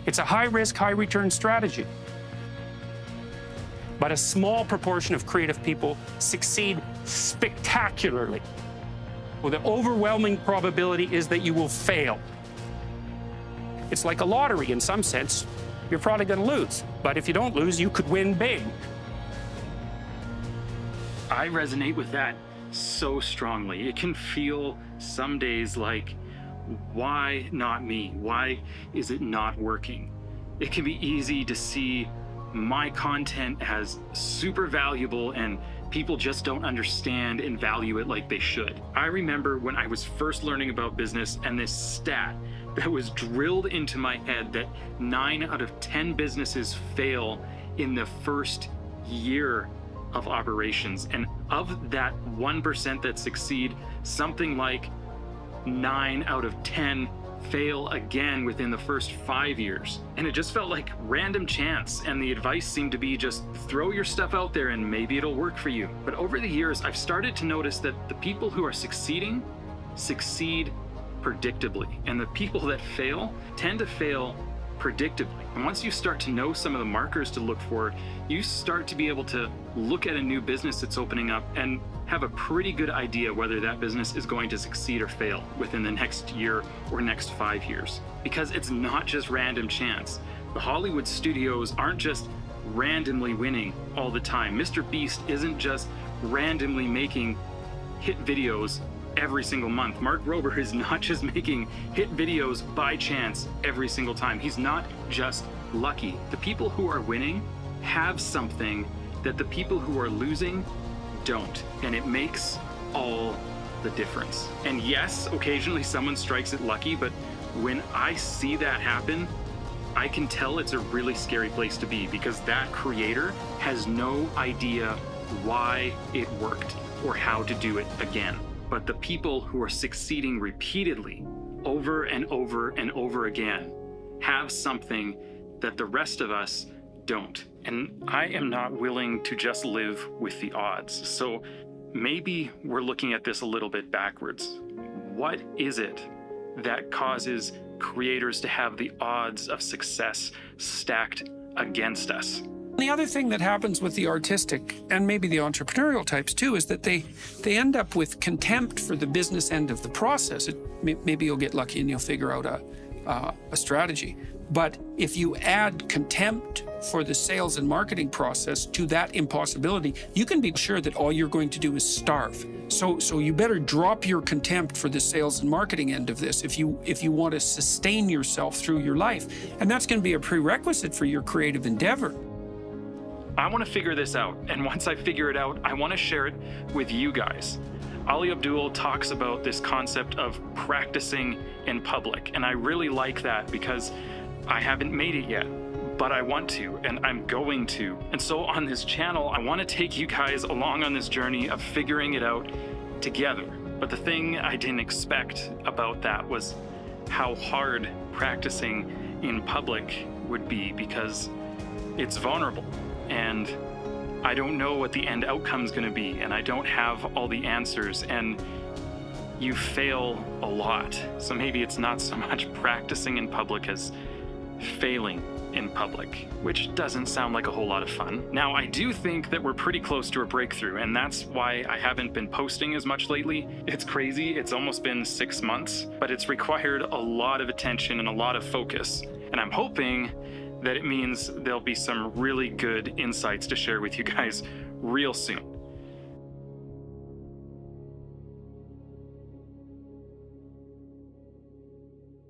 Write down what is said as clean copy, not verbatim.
It's a high-risk, high-return strategy. But a small proportion of creative people succeed spectacularly. Well, the overwhelming probability is that you will fail. It's like a lottery in some sense. You're probably going to lose. But if you don't lose, you could win big. I resonate with that so strongly. It can feel some days like, why not me? Why is it not working? It can be easy to see my content as super valuable and people just don't understand and value it like they should. I remember when I was first learning about business and this stat that was drilled into my head that 9 out of 10 businesses fail in the first year of operations. And of that 1% that succeed, something like 9 out of 10 fail again within the first 5 years. And it just felt like random chance. And the advice seemed to be just throw your stuff out there and maybe it'll work for you. But over the years, I've started to notice that the people who are succeeding succeed predictably. And the people that fail tend to fail predictably. And once you start to know some of the markers to look for, you start to be able to look at a new business that's opening up and have a pretty good idea whether that business is going to succeed or fail within the next year or next 5 years. Because it's not just random chance. The Hollywood studios aren't just randomly winning all the time. Mr. Beast isn't just randomly making hit videos every single month. Mark Rober is not just making hit videos by chance every single time. He's not just lucky. The people who are winning have something that the people who are losing don't, and it makes all the difference. And yes, occasionally someone strikes it lucky, but when I see that happen, I can tell it's a really scary place to be because that creator has no idea why it worked or how to do it again. But the people who are succeeding repeatedly over and over and over again have something that the rest of us don't. And I am not willing to just live with the odds. So maybe we're looking at this a little bit backwards. What is it that causes creators to have the odds of success stacked against us? The other thing that happens with the artistic and maybe the entrepreneurial types too is that they end up with contempt for the business end of the process. Maybe you'll get lucky and you'll figure out a strategy. But if you add contempt for the sales and marketing process to that impossibility, you can be sure that all you're going to do is starve. So you better drop your contempt for the sales and marketing end of this if you want to sustain yourself through your life. And that's going to be a prerequisite for your creative endeavor. I want to figure this out, and once I figure it out, I want to share it with you guys. Ali Abdaal talks about this concept of practicing in public, and I really like that because I haven't made it yet, but I want to, and I'm going to. And so on this channel, I want to take you guys along on this journey of figuring it out together. But the thing I didn't expect about that was how hard practicing in public would be because it's vulnerable. And I don't know what the end outcome is going to be, and I don't have all the answers, and you fail a lot. So maybe it's not so much practicing in public as failing in public, which doesn't sound like a whole lot of fun. Now, I do think that we're pretty close to a breakthrough, and that's why I haven't been posting as much lately. It's crazy. It's almost been 6 months, but it's required a lot of attention and a lot of focus. And I'm hoping that it means there'll be some really good insights to share with you guys real soon.